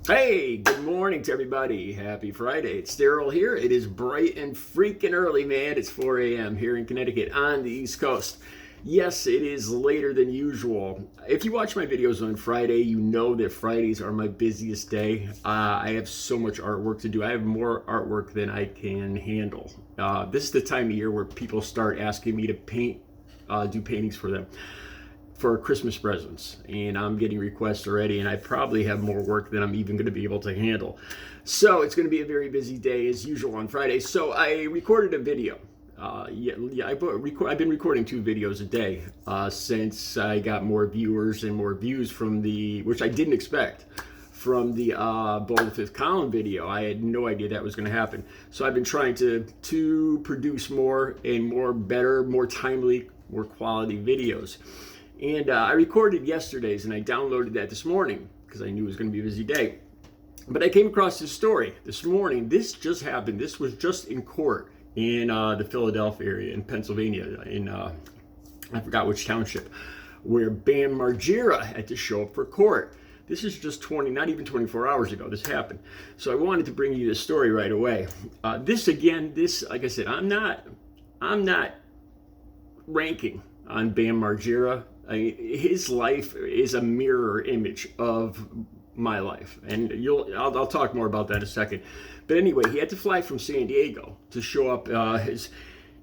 Hey, good morning to everybody. Happy Friday. It's Daryl here. It is bright and freaking early, man. It's 4 a.m. here in Connecticut on the East Coast. Yes, it is later than usual. If you watch my videos on Friday, you know that Fridays are my busiest day. I have so much artwork to do. I have more artwork than I can handle. This is the time of year where people start asking me to do paintings for them for Christmas presents, and I'm getting requests already, and I probably have more work than I'm even going to be able to handle. So it's going to be a very busy day as usual on Friday. So I recorded a video. I've been recording 2 videos a day since I got more viewers and more views from which I didn't expect, from the Bold Fifth Column video. I had no idea that was going to happen. So I've been trying to produce more and better, more timely, more quality videos. And I recorded yesterday's and I downloaded that this morning because I knew it was going to be a busy day. But I came across this story this morning. This just happened. This was just in court in the Philadelphia area in Pennsylvania, in I forgot which township, where Bam Margera had to show up for court. This is just not even 24 hours ago this happened. So I wanted to bring you this story right away. This, like I said, I'm not ranking on Bam Margera. His life is a mirror image of my life, and I'll talk more about that in a second. But anyway, he had to fly from San Diego to show up.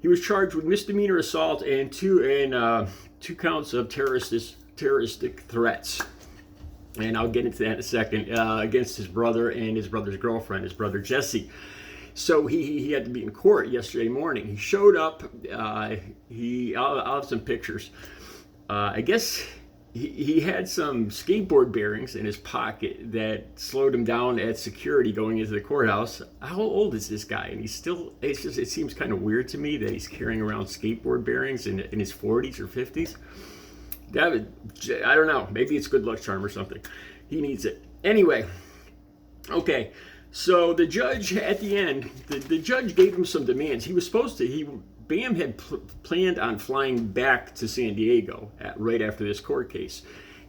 He was charged with misdemeanor assault and two counts of terroristic threats, and I'll get into that in a second, against his brother and his brother's girlfriend, his brother Jesse. So he had to be in court yesterday morning. He showed up. I'll have some pictures. I guess he had some skateboard bearings in his pocket that slowed him down at security going into the courthouse. How old is this guy? And it seems kind of weird to me that he's carrying around skateboard bearings in his 40s or 50s. I don't know. Maybe it's good luck charm or something. He needs it. Anyway, okay. So the judge at the end, the judge gave him some demands. Bam had planned on flying back to San Diego right after this court case,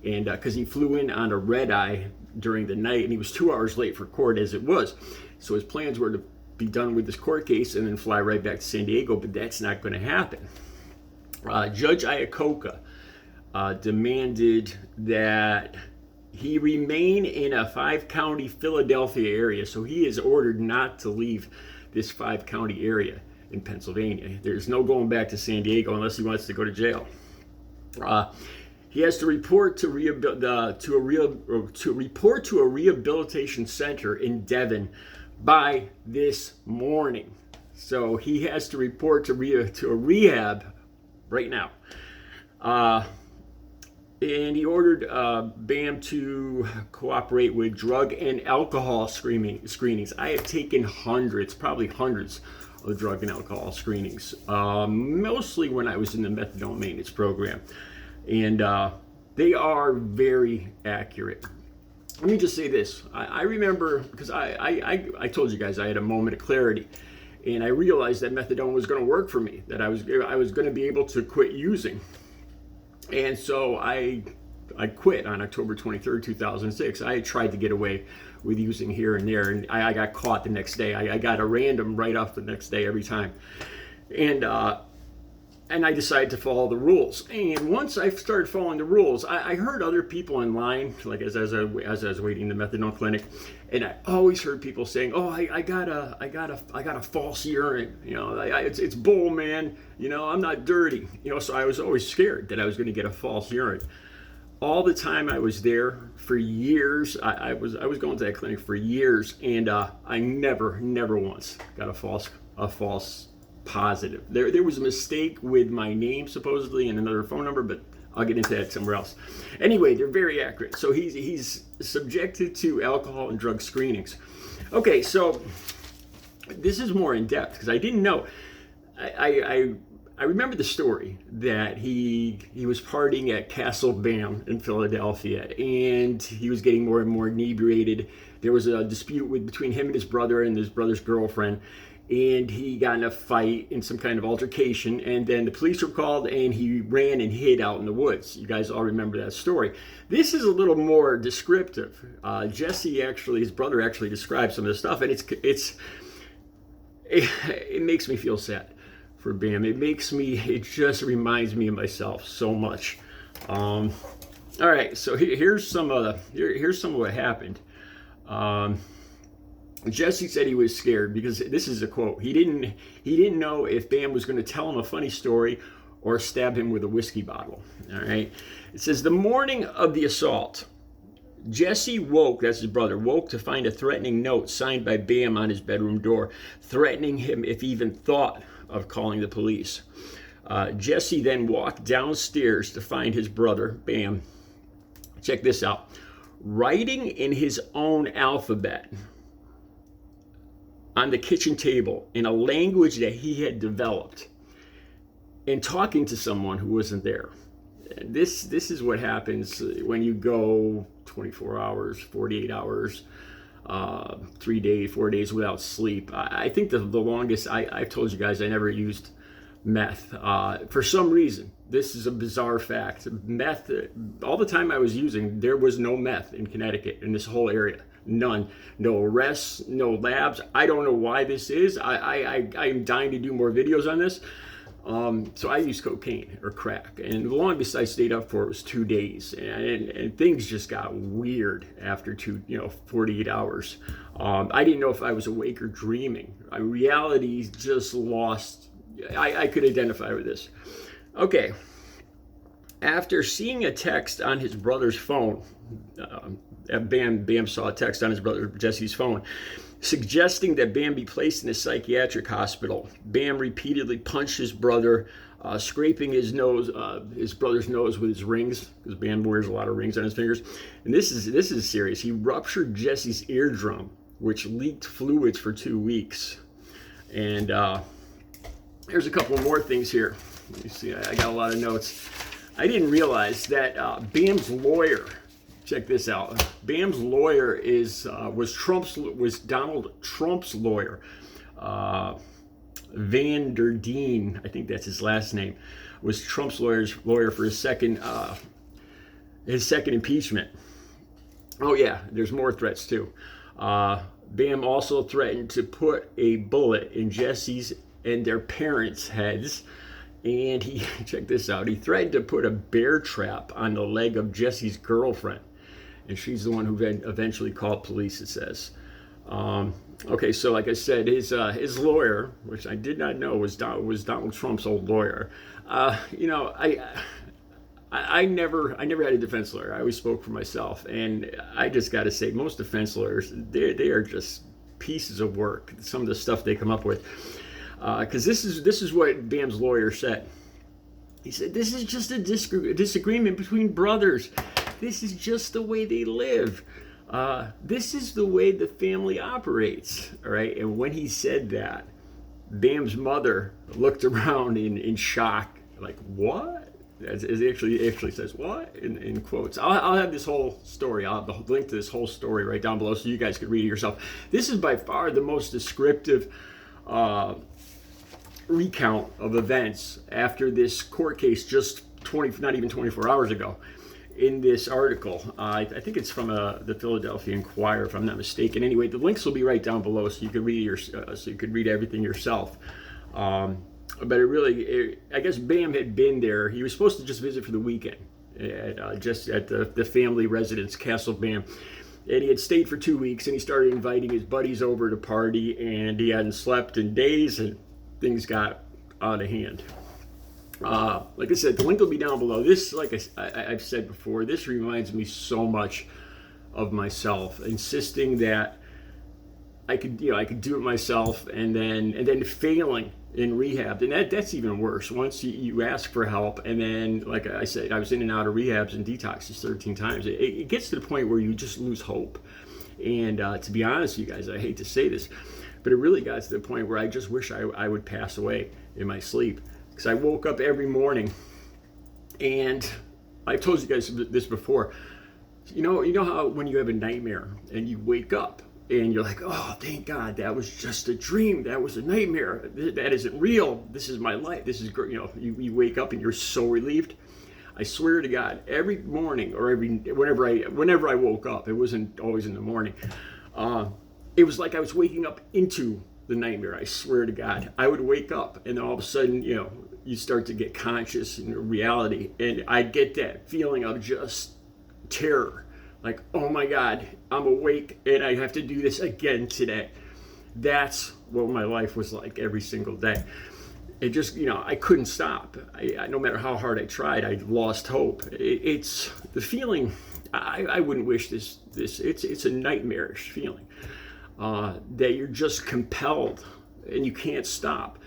and because he flew in on a red eye during the night, and he was 2 hours late for court as it was. So his plans were to be done with this court case and then fly right back to San Diego, but that's not going to happen. Judge Iacocca demanded that he remain in a 5-county Philadelphia area, so he is ordered not to leave this 5-county area in Pennsylvania. There's no going back to San Diego unless he wants to go to jail. He has to report to a rehabilitation center in Devon by this morning. So he has to report to a rehab right now. And he ordered Bam to cooperate with drug and alcohol screenings. I have taken probably hundreds of drug and alcohol screenings, mostly when I was in the methadone maintenance program. And they are very accurate. Let me just say this. I remember, because I told you guys I had a moment of clarity, and I realized that methadone was going to work for me, that I was going to be able to quit using. And so I quit on October 23rd, 2006. I had tried to get away with using here and there, and I got caught the next day. I got a random write-off the next day every time. And I decided to follow the rules. And once I started following the rules, I heard other people in line, like as I was waiting in the methadone clinic, and I always heard people saying, "Oh, I got a false urine. You know, it's bull, man. You know, I'm not dirty. You know." So I was always scared that I was going to get a false urine. All the time I was there for years, I was going to that clinic for years, and I never once got a false positive. There was a mistake with my name supposedly and another phone number, but I'll get into that somewhere else. Anyway, they're very accurate. So he's subjected to alcohol and drug screenings. Okay, so this is more in depth because I didn't know. I remember the story that he was partying at Castle Bam in Philadelphia, and he was getting more and more inebriated. There was a dispute between him and his brother's girlfriend, and he got in a fight in some kind of altercation, and then the police were called, and he ran and hid out in the woods. You guys all remember that story. This is a little more descriptive. Jesse his brother actually describes some of the stuff, and it makes me feel sad for Bam. It just reminds me of myself so much. All right, so here's some of what happened. Jesse said he was scared because this is a quote. He didn't know if Bam was going to tell him a funny story or stab him with a whiskey bottle. All right. It says the morning of the assault, Jesse woke, that's his brother, woke to find a threatening note signed by Bam on his bedroom door, threatening him if he even thought of calling the police. Jesse then walked downstairs to find his brother, Bam. Check this out. Writing in his own alphabet on the kitchen table in a language that he had developed and talking to someone who wasn't there. This is what happens when you go 24 hours, 48 hours, 3 days, 4 days without sleep. I think the longest, I've told you guys I never used meth. For some reason, this is a bizarre fact. Meth, all the time I was using, there was no meth in Connecticut, in this whole area. None. No arrests, no labs. I don't know why this is. I'm dying to do more videos on this. So I used cocaine or crack, and the longest I stayed up for was 2 days, and things just got weird after 48 hours. I didn't know if I was awake or dreaming. Reality just lost. I could identify with this. Okay. After seeing a text on his brother's phone, Bam saw a text on his brother Jesse's phone suggesting that Bam be placed in a psychiatric hospital. Bam repeatedly punched his brother, scraping his brother's nose with his rings, because Bam wears a lot of rings on his fingers. And this is serious. He ruptured Jesse's eardrum, which leaked fluids for 2 weeks. And there's a couple more things here. Let me see. I got a lot of notes. I didn't realize that Bam's lawyer. Check this out. Bam's lawyer was Donald Trump's lawyer. Van der Deen, I think that's his last name, was Trump's lawyer for his second impeachment. Oh yeah, there's more threats too. Bam also threatened to put a bullet in Jesse's and their parents' heads. And check this out, he threatened to put a bear trap on the leg of Jesse's girlfriend. And she's the one who eventually called police, it says. Okay, so like I said, his lawyer, which I did not know was Donald Trump's old lawyer. I never had a defense lawyer. I always spoke for myself, and I just got to say, most defense lawyers, they are just pieces of work. Some of the stuff they come up with, because this is what Bam's lawyer said. He said, "This is just a disagreement between brothers. This is just the way they live. This is the way the family operates." All right. And when he said that, Bam's mother looked around in shock, like, "What?" It actually says "what" in quotes. I'll have this whole story. I'll have the link to this whole story right down below so you guys can read it yourself. This is by far the most descriptive recount of events after this court case just not even 24 hours ago. In this article, I think it's from the Philadelphia Inquirer, if I'm not mistaken. Anyway, the links will be right down below, so you can read everything yourself. But I guess Bam had been there. He was supposed to just visit for the weekend, just at the family residence, Castle Bam. And he had stayed for 2 weeks, and he started inviting his buddies over to party, and he hadn't slept in days, and things got out of hand. Like I said, the link will be down below. This, like I've said before, this reminds me so much of myself, insisting that I could do it myself, and then failing in rehab. And that's even worse. Once you ask for help, and then, like I said, I was in and out of rehabs and detoxes 13 times. It gets to the point where you just lose hope. And to be honest with you guys, I hate to say this, but it really got to the point where I just wish I would pass away in my sleep. because I woke up every morning, and I've told you guys this before. You know how when you have a nightmare and you wake up and you're like, oh, thank God, that was just a dream. That was a nightmare. That isn't real. This is my life. This is great. You wake up and you're so relieved. I swear to God, every morning or whenever I woke up, it wasn't always in the morning. It was like I was waking up into the nightmare. I swear to God, I would wake up and then all of a sudden, you start to get conscious in reality, and I get that feeling of just terror. Like, oh my God, I'm awake and I have to do this again today. That's what my life was like every single day. It just, I couldn't stop. No matter how hard I tried, I lost hope. It's the feeling. I wouldn't wish this. It's a nightmarish feeling that you're just compelled and you can't stop.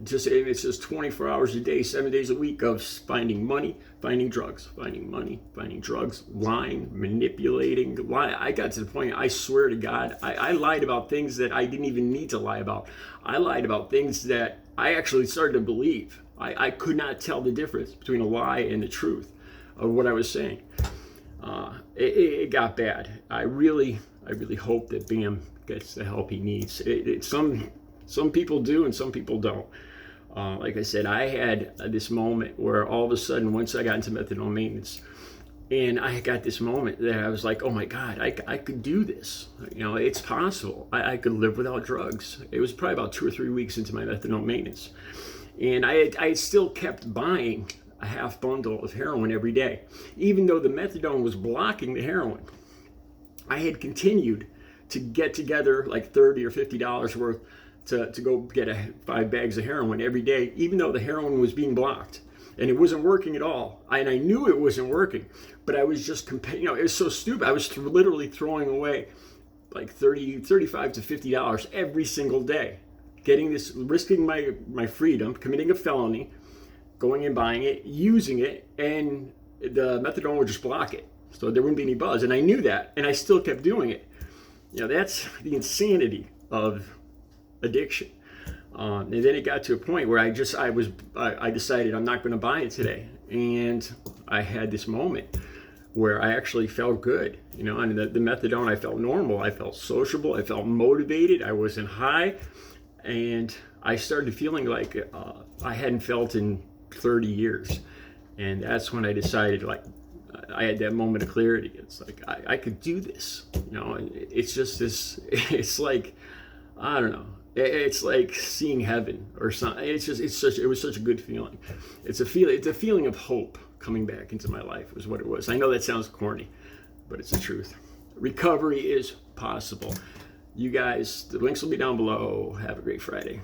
It's just 24 hours a day, 7 days a week of finding money, finding drugs, finding money, finding drugs, lying, manipulating. I got to the point, I swear to God, I lied about things that I didn't even need to lie about. I lied about things that I actually started to believe. I could not tell the difference between a lie and the truth of what I was saying. It got bad. I really hope that Bam gets the help he needs. Some people do and some people don't. Like I said, I had this moment where all of a sudden, once I got into methadone maintenance, and I got this moment that I was like, oh my God, I could do this. It's possible. I could live without drugs. It was probably about 2 or 3 weeks into my methadone maintenance. And I still kept buying a half bundle of heroin every day. Even though the methadone was blocking the heroin, I had continued to get together like $30 or $50 worth to go get 5 bags of heroin every day, even though the heroin was being blocked and it wasn't working at all. And I knew it wasn't working, but I was just it was so stupid. I was literally throwing away like $35 to $50 every single day, getting this, risking my freedom, committing a felony, going and buying it, using it, and the methadone would just block it. So there wouldn't be any buzz. And I knew that, and I still kept doing it. That's the insanity of addiction. And then it got to a point where I decided I'm not going to buy it today. And I had this moment where I actually felt good. And the methadone, I felt normal. I felt sociable. I felt motivated. I wasn't high. And I started feeling like I hadn't felt in 30 years. And that's when I decided, I had that moment of clarity. It's like, I could do this. It's just this, it's like, I don't know. It's like seeing heaven or something. It was such a good feeling. It's a feeling of hope coming back into my life was what it was. I know that sounds corny, but it's the truth. Recovery is possible. You guys, the links will be down below. Have a great Friday.